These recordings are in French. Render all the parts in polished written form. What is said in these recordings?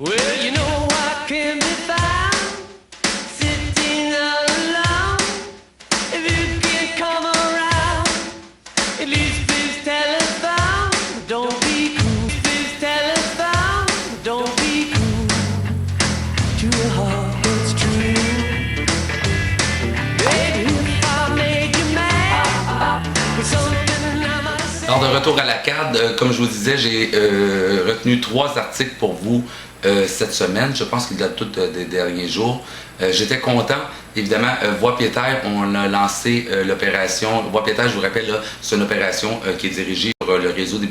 Well, you know I can be found sitting alone. If you can't come around, at least please telephone. Don't be cool, please telephone. Don't be cool to a heart that's true. Baby, if I made you mad with something I might say. Alors, de retour à la CAD, comme je vous disais, j'ai retenu 3 articles pour vous cette semaine. Je pense qu'ils datent tous des derniers jours. J'étais content. Évidemment, Voix Piétaire, on a lancé l'opération. Voix Piétaire, je vous rappelle, c'est une opération qui est dirigée sur le réseau des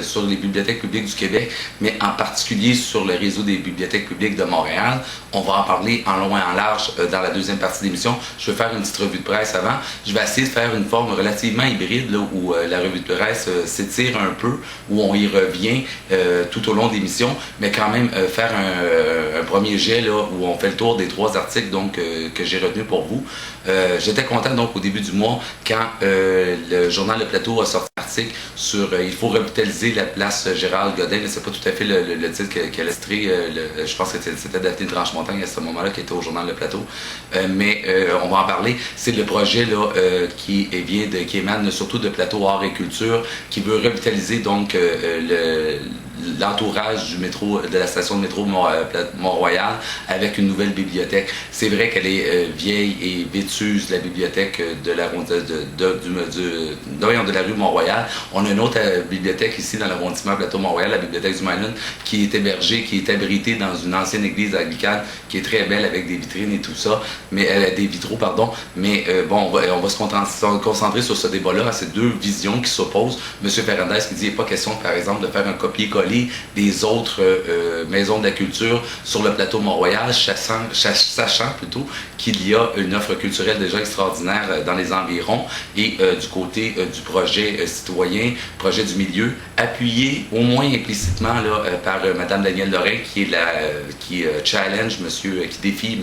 sur les bibliothèques publiques du Québec, mais en particulier sur le réseau des bibliothèques publiques de Montréal. On va en parler en long et en large dans la deuxième partie de l'émission. Je vais faire une petite revue de presse avant. Je vais essayer de faire une forme relativement hybride là, où la revue de presse s'étire un peu, où on y revient tout au long de l'émission, mais quand même faire un premier jet là, où on fait le tour des 3 articles donc, que j'ai retenus pour vous. J'étais content donc au début du mois quand le journal Le Plateau a sorti un article sur il faut revitaliser la place Gérald Godin. C'est pas tout à fait le titre qu'elle a illustré. Je pense que c'était Daphné Tranche-Montagne à ce moment-là qui était au journal Le Plateau. Mais on va en parler. C'est le projet là, qui émane surtout de Plateau Art et Culture qui veut revitaliser donc l'entourage du métro, de la station de métro Mont-Royal avec une nouvelle bibliothèque. C'est vrai qu'elle est vieille et vétuste, la bibliothèque de la rue Mont-Royal. On a une autre bibliothèque ici dans l'arrondissement Plateau-Mont-Royal, la bibliothèque du Myland, qui est hébergée, qui est abritée dans une ancienne église anglicane qui est très belle avec des vitrines et tout ça, mais des vitraux, pardon. Mais bon, on va se concentrer sur ce débat-là, à ces 2 visions qui s'opposent. M. Ferrandez qui dit qu'il n'est pas question, par exemple, de faire un copier-coller des autres maisons de la culture sur le plateau Mont-Royal, sachant plutôt qu'il y a une offre culturelle déjà extraordinaire dans les environs et du côté du projet citoyen, projet du milieu, appuyé au moins implicitement là, par Mme Danielle Lorrain qui challenge qui défie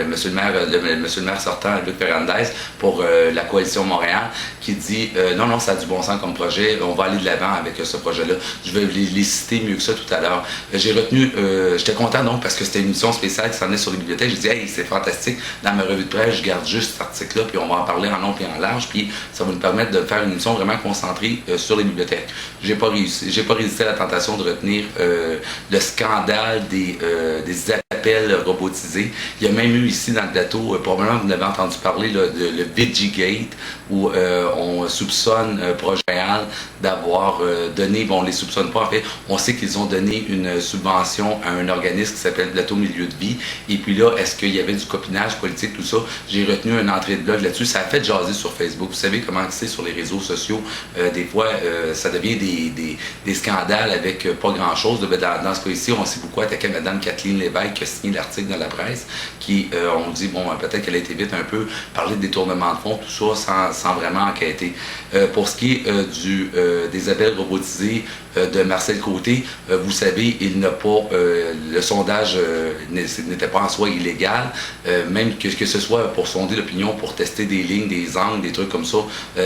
Monsieur le maire sortant, Luc Ferrandez, pour la coalition Montréal, qui dit non, ça a du bon sens comme projet, on va aller de l'avant avec ce projet-là. Je vais les citer mieux que ça tout à l'heure. J'ai retenu, j'étais content donc parce que c'était une émission spéciale qui s'en est sur les bibliothèques. J'ai dit, hey, c'est fantastique, dans ma revue de presse, je garde juste cet article-là, puis on va en parler en long et en large, puis ça va nous permettre de faire une émission vraiment concentrée sur les bibliothèques. J'ai pas résisté à la tentation de retenir le scandale des appels robotisés. Il y a même eu ici dans le plateau, probablement vous avez entendu parler là, de le Vigigate, où on soupçonne Projet Réal d'avoir donné, bon on les soupçonne pas en fait, on sait qu'ils ont donné une subvention à un organisme qui s'appelle Plateau Milieu de Vie, et puis là, est-ce qu'il y avait du copinage politique, tout ça, j'ai retenu une entrée de blog là-dessus, ça a fait jaser sur Facebook, vous savez comment c'est sur les réseaux sociaux, des fois ça devient des scandales avec pas grand-chose, dans ce cas-ci, on s'est beaucoup attaqué à Mme Kathleen Lévesque qui a signé l'article dans la presse, qui on dit, bon, peut-être qu'elle a été vite un peu, parler de détournement de fonds, tout ça, sans vraiment enquêter. Pour ce qui est des appels robotisés de Marcel Côté, vous savez, il n'a pas, le sondage n'était pas en soi illégal, même que ce soit pour sonder l'opinion, pour tester des lignes, des angles, des trucs comme ça,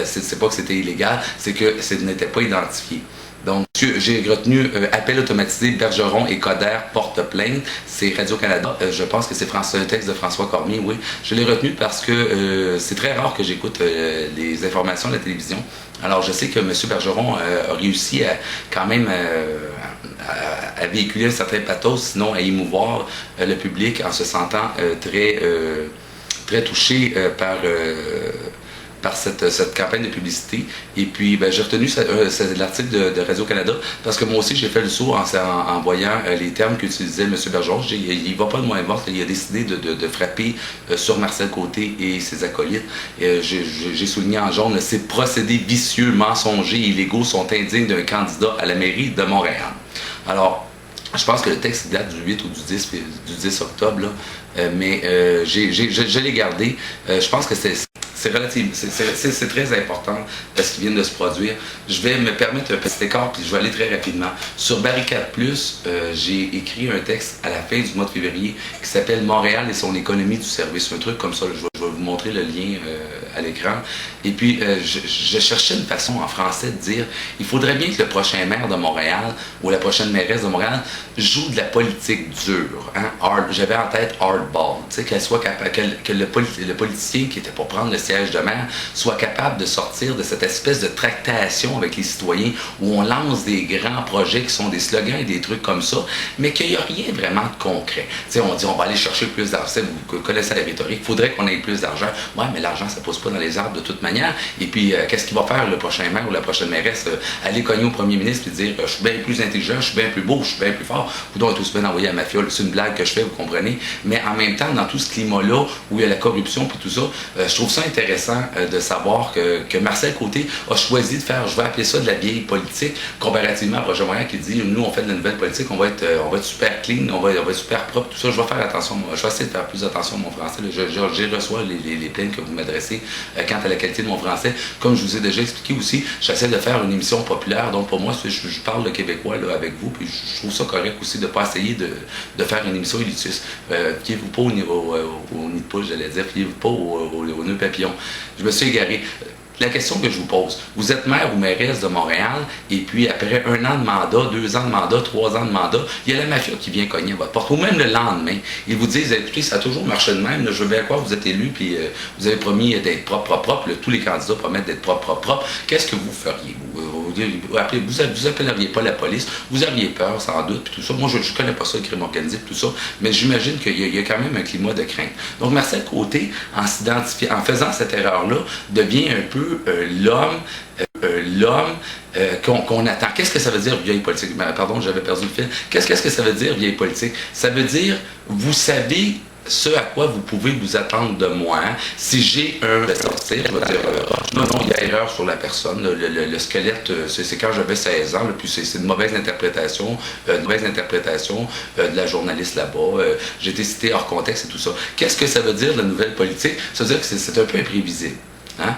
c'est pas que c'était illégal, c'est que ce n'était pas identifié. Donc, j'ai retenu appel automatisé, Bergeron et Coder porte plainte. C'est Radio-Canada. Je pense que c'est un texte de François Cormier, oui. Je l'ai retenu parce que c'est très rare que j'écoute les informations de la télévision. Alors, je sais que M. Bergeron a réussi à quand même à véhiculer un certain pathos, sinon à émouvoir le public en se sentant très touché par cette campagne de publicité. Et puis, j'ai retenu l'article de Radio-Canada parce que moi aussi, j'ai fait le saut en voyant les termes qu'utilisait M. Bergeron. Il ne va pas de moins morte. Il a décidé de frapper sur Marcel Côté et ses acolytes. J'ai souligné en jaune, ces procédés vicieux, mensongers et illégaux sont indignes d'un candidat à la mairie de Montréal. Alors, je pense que le texte date du 8 ou du 10 octobre, là, mais je l'ai gardé. Je pense que c'est relatif, c'est très important ce qui vient de se produire. Je vais me permettre un petit écart, puis je vais aller très rapidement. Sur Barricade Plus, j'ai écrit un texte à la fin du mois de février qui s'appelle « Montréal et son économie du service ». Un truc comme ça, je vais vous montrer le lien à l'écran. Et puis, je cherchais une façon en français de dire, il faudrait bien que le prochain maire de Montréal ou la prochaine mairesse de Montréal joue de la politique dure. Hein? J'avais en tête hardball, qu'elle soit capable, que le politicien qui était pour prendre le siège de maire soit capable de sortir de cette espèce de tractation avec les citoyens où on lance des grands projets qui sont des slogans et des trucs comme ça, mais qu'il n'y a rien vraiment de concret. On dit on va aller chercher plus d'argent, vous connaissez la rhétorique, il faudrait qu'on ait plus d'argent. Ouais, mais l'argent, ça ne pousse pas dans les arbres de toute manière. Et puis, qu'est-ce qu'il va faire le prochain maire ou la prochaine mairesse? Aller cogner au premier ministre et dire je suis bien plus intelligent, je suis bien plus beau, je suis bien plus fort. Vous devez tous bien envoyer à ma fiole. C'est une blague que je fais, vous comprenez? Mais en même temps, dans tout ce climat-là, où il y a la corruption et tout ça, je trouve ça intéressant de savoir que Marcel Côté a choisi de faire, je vais appeler ça de la vieille politique, comparativement à Roger Morin qui dit nous, on fait de la nouvelle politique, on va être super clean, on va être super propre, tout ça. Je vais faire attention, je vais essayer de faire plus attention à mon français. Je reçois les plaintes que vous m'adressez quant à la qualité de mon français. Comme je vous ai déjà expliqué aussi, j'essaie de faire une émission populaire, donc pour moi, je parle le québécois là, avec vous, puis je trouve ça correct aussi de ne pas essayer de faire une émission élitiste. Fiez-vous pas au nid de poule, j'allais dire, fiez-vous pas au nœud papillon. Je me suis égaré. La question que je vous pose, vous êtes maire ou mairesse de Montréal, et puis après 1 an de mandat, 2 ans de mandat, 3 ans de mandat, il y a la mafia qui vient cogner à votre porte, ou même le lendemain. Ils vous disent, écoutez, ça a toujours marché de même, là, je veux bien croire, vous êtes élu, puis vous avez promis d'être propre, tous les candidats promettent d'être propre. Qu'est-ce que vous feriez? Vous appelleriez pas la police, vous auriez peur, sans doute, puis tout ça. Moi, je connais pas ça, le crime organisé, tout ça, mais j'imagine qu'il y a quand même un climat de crainte. Donc, Marcel Côté, en faisant cette erreur-là, devient un peu l'homme qu'on attend. Qu'est-ce que ça veut dire vieille politique? Pardon, j'avais perdu le fil. Qu'est-ce que ça veut dire vieille politique? Ça veut dire, vous savez ce à quoi vous pouvez vous attendre de moi. Hein? Si j'ai un sortir, je vais dire non, il y a erreur sur la personne. Le squelette, c'est quand j'avais 16 ans, là, puis c'est une mauvaise interprétation, de la journaliste là-bas. J'ai été cité hors contexte et tout ça. Qu'est-ce que ça veut dire la nouvelle politique? Ça veut dire que c'est un peu imprévisible. Hein?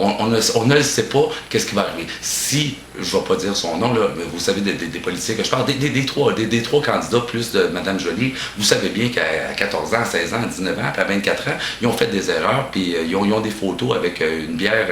On ne sait pas qu'est-ce qui va arriver. Si, je ne vais pas dire son nom, là, mais vous savez des politiciens que je parle, des trois candidats plus de Mme Joly, vous savez bien qu'à 14 ans, 16 ans, 19 ans, puis à 24 ans, ils ont fait des erreurs, puis ils ont des photos avec une bière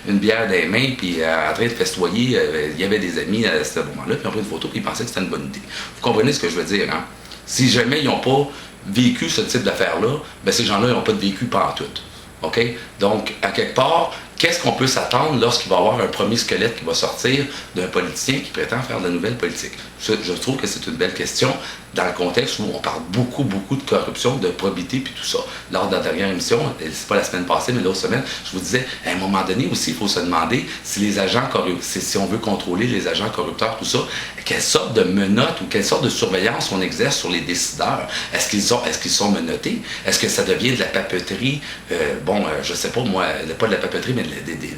dans les mains, puis en train de festoyer, il y avait des amis à ce moment-là, puis ils ont pris une photo, puis ils pensaient que c'était une bonne idée. Vous comprenez ce que je veux dire, hein? Si jamais ils n'ont pas vécu ce type d'affaires-là, ben ces gens-là, ils n'ont pas de vécu pantoute. OK? Donc, à quelque part, qu'est-ce qu'on peut s'attendre lorsqu'il va y avoir un premier squelette qui va sortir d'un politicien qui prétend faire de la nouvelle politique? Je trouve que c'est une belle question dans le contexte où on parle beaucoup de corruption, de probité puis tout ça. Lors de la dernière émission, c'est pas la semaine passée, mais l'autre semaine, je vous disais, à un moment donné aussi, il faut se demander si les agents si on veut contrôler les agents corrupteurs, tout ça, quelle sorte de menottes ou quelle sorte de surveillance on exerce sur les décideurs? Est-ce qu'ils sont menottés? Est-ce que ça devient de la papeterie? Je sais pas, moi, pas de la papeterie, mais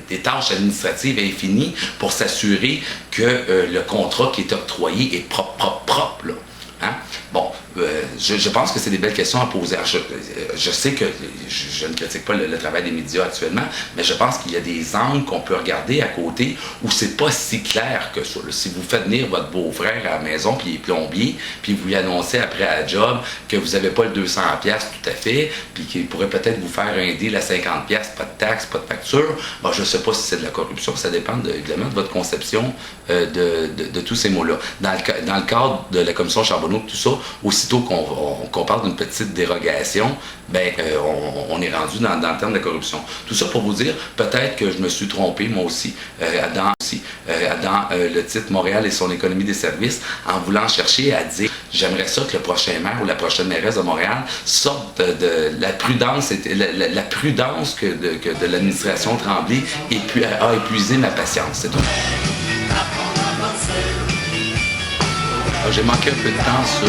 des tâches administratives infinies pour s'assurer que le contrat qui est octroyé est propre, là. Hein? Bon, je pense que c'est des belles questions à poser. Je sais que je ne critique pas le travail des médias actuellement, mais je pense qu'il y a des angles qu'on peut regarder à côté où c'est pas si clair que ça. Si vous faites venir votre beau-frère à la maison, puis il est plombier, puis vous lui annoncez après à la job que vous n'avez pas le 200$ tout à fait, puis qu'il pourrait peut-être vous faire un deal à 50$, pas de taxes, pas de facture, je ne sais pas si c'est de la corruption. Ça dépend évidemment de votre conception de tous ces mots-là. Dans le cadre de la commission Charbonneau, tout ça, aussitôt qu'on parle d'une petite dérogation, on est rendu dans le terme de la corruption. Tout ça pour vous dire, peut-être que je me suis trompé, moi aussi, dans le titre Montréal et son économie des services, en voulant chercher à dire, j'aimerais ça que le prochain maire ou la prochaine mairesse de Montréal sorte de la prudence, la prudence que de l'administration Tremblay a épuisé ma patience. C'est tout. J'ai manqué un peu de temps sur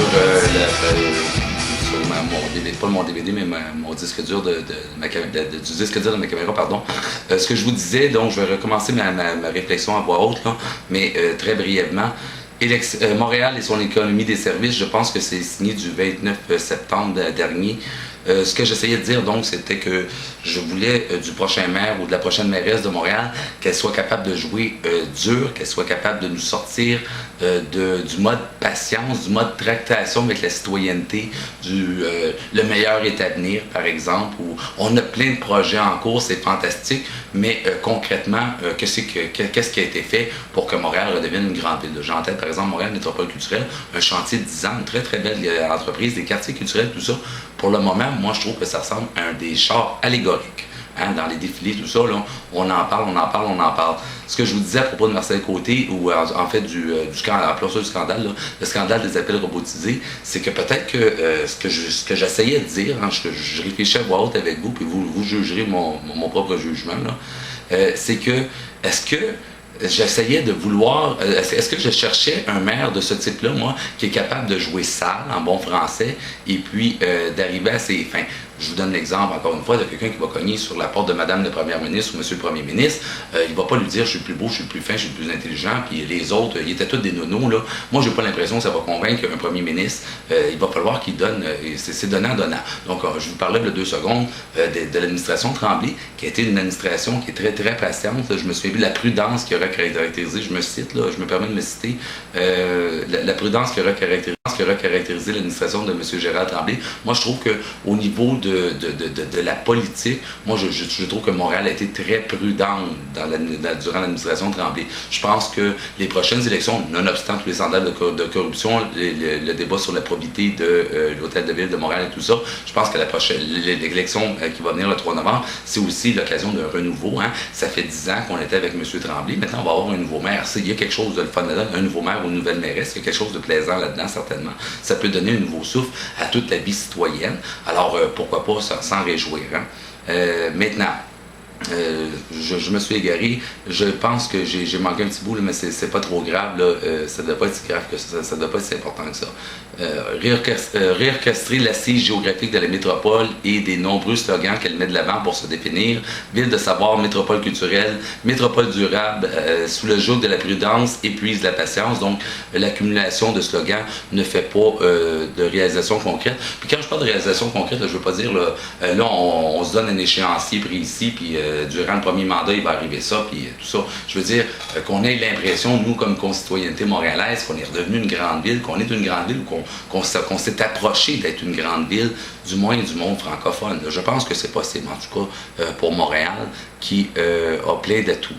mon DVD, mais mon disque dur du disque dur de ma caméra, pardon. Ce que je vous disais, donc je vais recommencer ma réflexion à voix haute, là, mais très brièvement. Montréal et son économie des services, je pense que c'est signé du 29 septembre dernier. Ce que j'essayais de dire, donc, c'était que je voulais du prochain maire ou de la prochaine mairesse de Montréal qu'elle soit capable de jouer dur, qu'elle soit capable de nous sortir du mode patience, du mode tractation avec la citoyenneté, le meilleur est à venir, par exemple, où on a plein de projets en cours, c'est fantastique, mais concrètement, qu'est-ce qui a été fait pour que Montréal redevienne une grande ville? J'ai en tête, par exemple, Montréal Métropole culturelle, un chantier de 10 ans, une très, très belle entreprise, des quartiers culturels, tout ça. Pour le moment, moi, je trouve que ça ressemble à un des chars allégoriques. Hein, dans les défilés, tout ça, là, on en parle. Ce que je vous disais à propos de Marcel Côté, ou en fait du scandale, appelons ça du scandale, là, le scandale des appels robotisés, c'est que peut-être que ce que j'essayais de dire, hein, je réfléchis à voix haute avec vous, puis vous jugerez mon propre jugement, c'est que, est-ce que j'essayais de vouloir, est-ce que je cherchais un maire de ce type-là, moi, qui est capable de jouer sale, en bon français, et puis d'arriver à ses fins? Je vous donne l'exemple, encore une fois, de quelqu'un qui va cogner sur la porte de Madame la Première ministre ou Monsieur le Premier ministre. Il ne va pas lui dire « je suis le plus beau, je suis le plus fin, je suis le plus intelligent », puis les autres, ils étaient tous des nonos, là. Moi, j'ai pas l'impression que ça va convaincre un Premier ministre. Il va falloir qu'il donne, c'est donnant-donnant. Donc, je vous parlais de 2 secondes de l'administration Tremblay, qui a été une administration qui est très, très patiente. Je me souviens de la prudence qui aurait caractérisé, je me cite, là, je me permets de me citer, la prudence qui aurait caractérisé l'administration de M. Gérald Tremblay. Moi, je trouve qu'au niveau de la politique, moi, je trouve que Montréal a été très prudente durant l'administration Tremblay. Je pense que les prochaines élections, nonobstant tous les scandales de corruption, le débat sur la probité de l'Hôtel de Ville de Montréal et tout ça, je pense que l'élection qui va venir le 3 novembre, c'est aussi l'occasion d'un renouveau. Hein. Ça fait 10 ans qu'on était avec M. Tremblay. Maintenant, on va avoir un nouveau maire. Il y a quelque chose de le fun là-dedans, un nouveau maire ou une nouvelle mairesse. Il y a quelque chose de plaisant là-dedans, certainement. Ça peut donner un nouveau souffle à toute la vie citoyenne. Alors, pourquoi pas s'en réjouir. Hein? Maintenant, je me suis égaré. Je pense que j'ai manqué un petit bout, là, mais c'est pas trop grave. Là. Ça ne doit pas être si grave que ça. Ça ne doit pas être si important que ça. Réorchestrer l'assise géographique de la métropole et des nombreux slogans qu'elle met de l'avant pour se définir. Ville de savoir, métropole culturelle, métropole durable, sous le joug de la prudence, épuise la patience. Donc, l'accumulation de slogans ne fait pas de réalisation concrète. Puis quand je parle de réalisation concrète, là, je ne veux pas dire, là on se donne un échéancier précis, puis durant le premier mandat, il va arriver ça, puis tout ça. Je veux dire qu'on ait l'impression, nous, comme concitoyenneté montréalaise, qu'on est redevenu une grande ville, qu'on est une grande ville, ou qu'on s'est approché d'être une grande ville, du moins du monde francophone. Je pense que c'est possible, en tout cas, pour Montréal, qui a plein d'atouts.